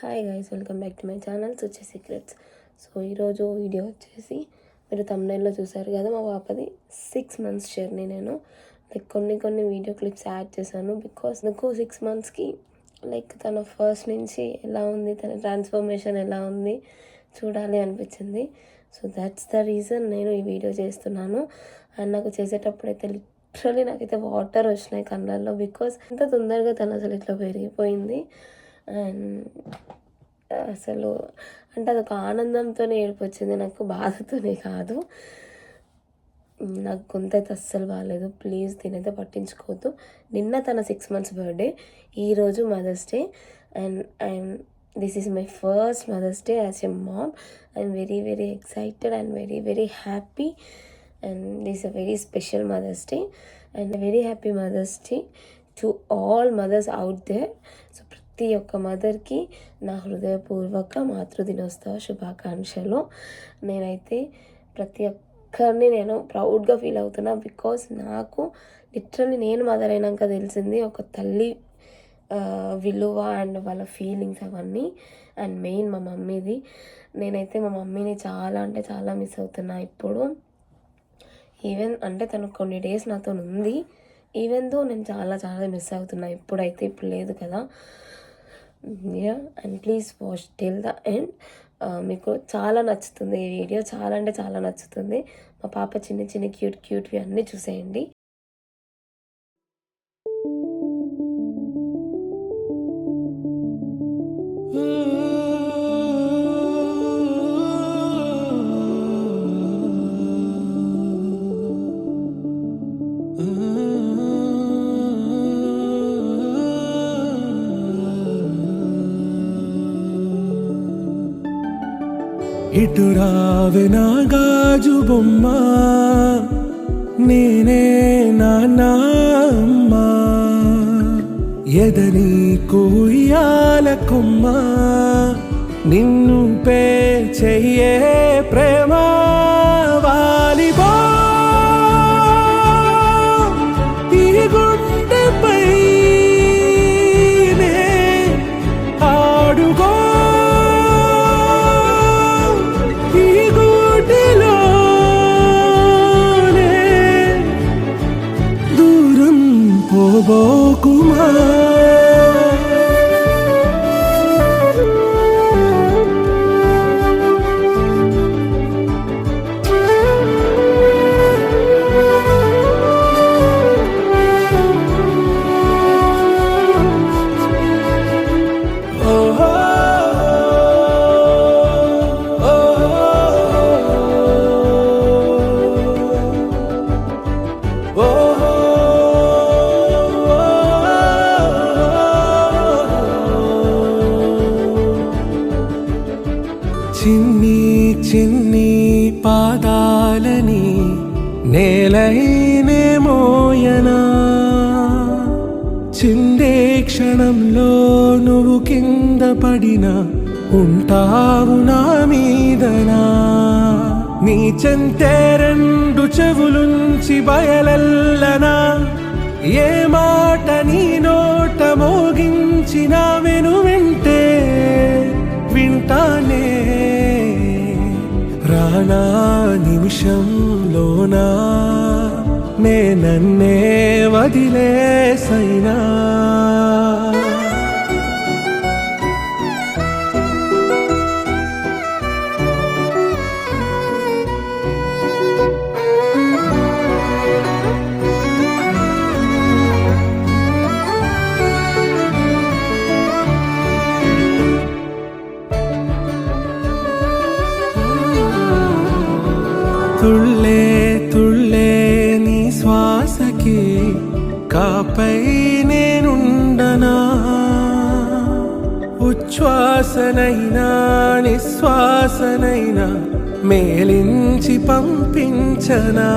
Hi guys, welcome back to my channel Suchi secrets. So ఈరోజు video వచ్చేసి మీరు తమ్నైల్లో చూసారు కదా, మా పాపది 6 months జర్నీ. నేను కొన్ని వీడియో క్లిప్స్ యాడ్ చేశాను బికాస్ నాకు 6 monthsకి తన ఫస్ట్ నుంచి ఎలా ఉంది, తన ట్రాన్స్ఫర్మేషన్ ఎలా ఉంది చూడాలి అనిపించింది. సో దట్స్ ద రీజన్ నేను ఈ వీడియో చేస్తున్నాను. అండ్ నాకు చేసేటప్పుడు అయితే లిటరలీ నాకైతే వాటర్ వచ్చినాయి కళ్ళల్లో, బికాస్ ఎంత తొందరగా తను అసలు ఇట్లా పెరిగిపోయింది. అండ్ అసలు అంటే అదొక ఆనందంతోనే ఏడుపు వచ్చింది, నాకు బాధతోనే కాదు. నాకు గొంతు అయితే అస్సలు బాగాలేదు, ప్లీజ్ దీనైతే పట్టించుకోవద్దు. నిన్న తన 6 months బర్త్డే, ఈరోజు Mother's Day. And this is my first Mother's Day as a mom. I'm very excited and very happy. And this a very special Mother's Day and very happy Mother's Day to all mothers out there. So ప్రతి ఒక్క మదర్కి నా హృదయపూర్వక మాతృదినోత్సవ శుభాకాంక్షలు. నేనైతే ప్రతి ఒక్కరిని నేను ప్రౌడ్గా ఫీల్ అవుతున్నా, బికాస్ నాకు లిటరల్లీ నేను మదర్ అయినాక తెలిసింది ఒక తల్లి విలువ అండ్ వాళ్ళ ఫీలింగ్స్ అవన్నీ. అండ్ మెయిన్ మా మమ్మీది. నేనైతే మా మమ్మీని చాలా మిస్ అవుతున్నా ఇప్పుడు. ఈవెన్ అంటే తను కొన్ని డేస్ నాతో ఉంది, ఈవెన్ దో నేను చాలా మిస్ అవుతున్నా ఇప్పుడైతే. ఇప్పుడు లేదు కదా. And please watch till the end. మీకు చాలా నచ్చుతుంది ఈ వీడియో, చాలా నచ్చుతుంది. మా పాప చిన్న క్యూట్వి అన్నీ చూసేయండి. ఇటు రావే నా గాజు బొమ్మ, నేనే నాన్నమ్మ, ఎదని కుయ్యాల కొమ్మ, నిన్ను పే చెయ్యే ప్రేమ వాలిబా ఈ గుండెపై ఆడుగో పోబోకుమా. చిన్ని పాదాలని నేలైనే మోయనా, చిందే క్షణంలో నువ్వు కింద పడినా ఉంటావు నా మీదనా. నీ చెంతే 2 చెవులుంచి బయలెల్లనా, ఏ మాట నీ నోట మోగించిన వెంటే వింటానే. రానా నిమిషంలోనా నన్నే వదిలేసైనా. తుళ్ళే నీ శ్వాసకి కాపై నేనుండనా, ఉచ్ఛ్వాసనైనా నిశ్వాసనైనా మేలించి పంపించనా.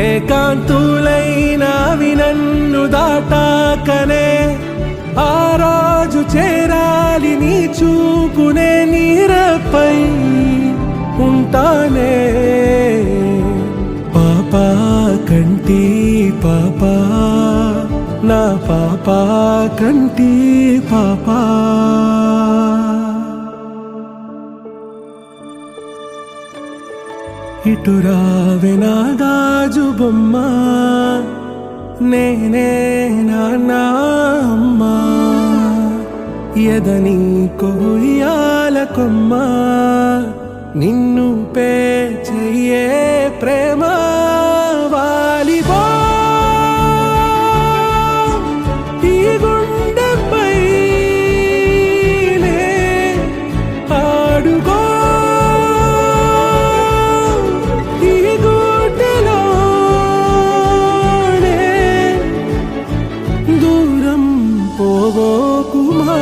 ఏకాంతులైనా నన్ను దాటాకనే ఆ రోజు చేరాలి నీ చూపునే నీరపై ఉంటానే. పాపా కంటి పాపా, నా పాపా కంటి పాపా. ఇటు రావే నా గాజు బొమ్మ, నేనే నాన్న అమ్మా, ఎదని కొయ్యాల కొమ్మ, నిన్ను పే చెయ్యే ప్రేమ వాలిబో ఈ గుండెపై ఆడుకో ఈ గుడ్డలోనే దూరం పోగోకుమా.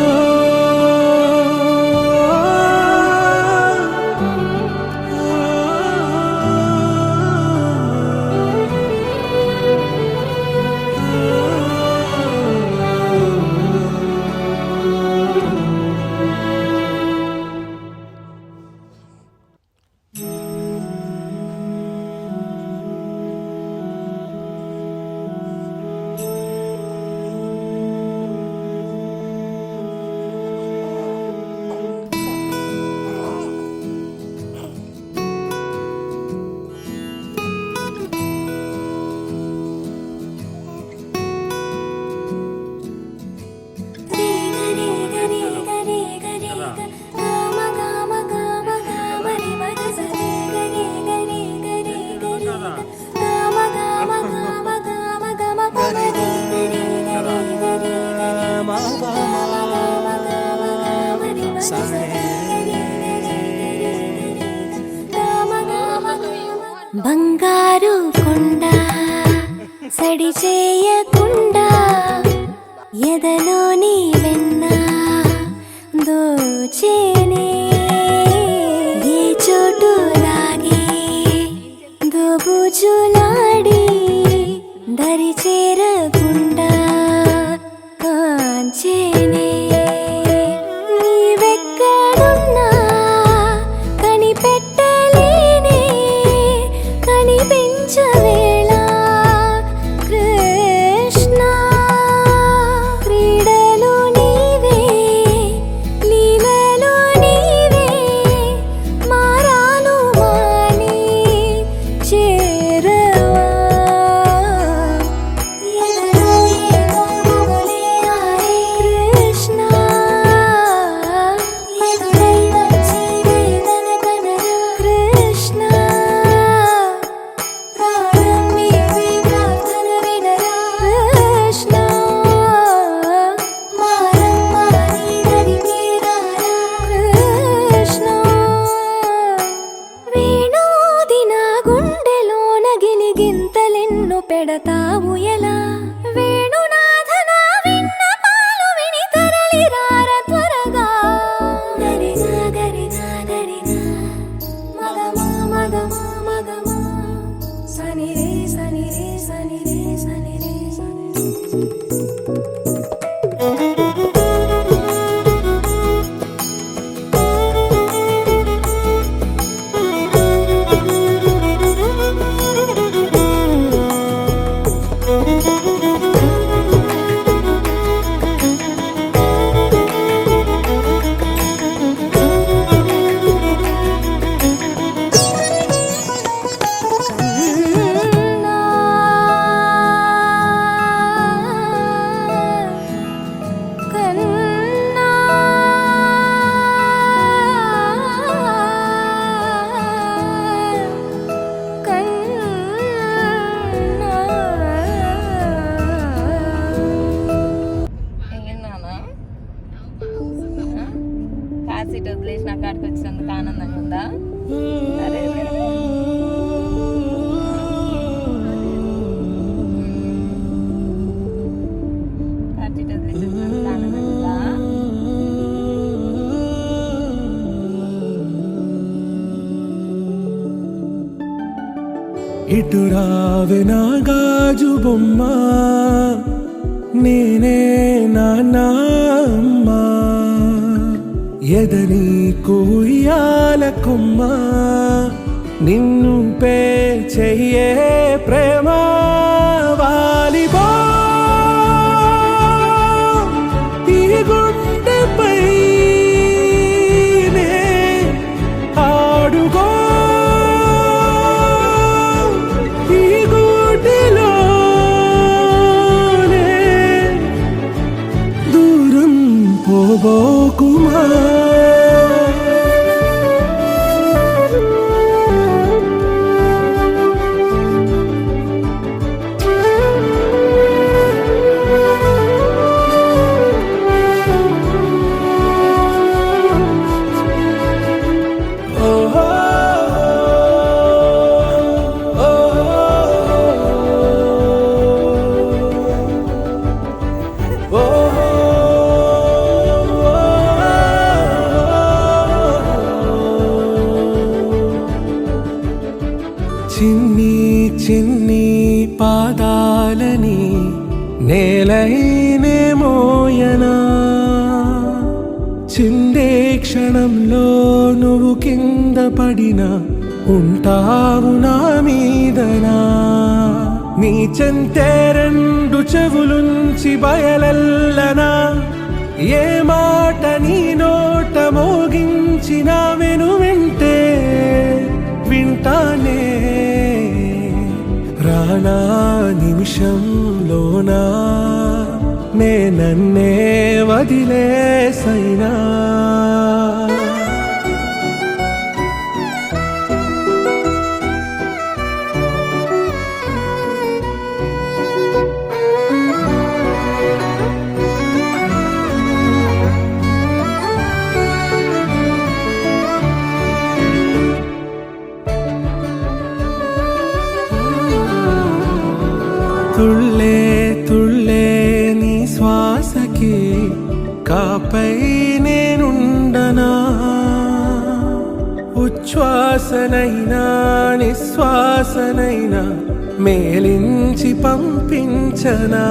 బంగారు కొండ సడి చేయకుండా ఎదలోని వెన్న దోచేనే, ఏ చోటు లాగే దోబుజులాడి దరి చేరకుండా కాంచేనే. నీవెక్కడున్నా కనిపెట్టలేనే, కనిపించవేళ కృష్ణ. క్రీడలు నీవే, లీలలు నీవే, మారాను మాని చేరవా. ఎదలో ఏదో మొగలే ఆడే కృష్ణ, ఎదురై వచ్చి వేదన కనరా కృష్ణ. ప్రాణం నీవే, ప్రార్థన వినరా కృష్ణ. మారమ్మా నీ దరికి రారా కృష్ణ. వేణోది నా గుండెలోన గిలిగింతలెన్ను పెడతావు ఎలా. వేణునాథ నా విన్నపాలు విని తరలి రార త్వరగా. గరిగా గరిగా గరిగా మగమా మగమా మగమా సని రే సని రే సని రే సని రే సని రే. కన్నా ఏంటన్నా కార్ సీట్ వదిలేసి నా కాడికి వచ్చినందుకు ఆనందంగా ఉందా? అరే కార్ సీట్ వదిలేసి వచ్చినందుకు ఆనందంగా ఉందా? ఇటు రావే నా గాజు బొమ్మ, నేనే నాన్న అమ్మా, ఎదని కొయ్యాల కొమ్మ, నిన్ను పే చెయ్యే ప్రేమ వాలిబో ఈ గుండెపై ఆడుకో సోకుమా. చిన్ని చిన్ని పాదాలని నేలైనే మోయనా, చిందే క్షణంలో నువ్వు కింద పడినా ఉంటావు నా మీదనా. నీ చెంతే రెండు చెవులుంచి బయలెల్లనా, ఏ మాట నీ నోట మోగించిన వెను వింటే వింటానే. రానా నిమిషంలోనా నే నన్నే వదిలేసైనా. తుళ్ళే తుళ్ళే నీ శ్వాసకి కాపై నేనుండనా, ఉచ్ఛ్వాసనైనా నిశ్వాసనైనా మేలించి పంపించనా.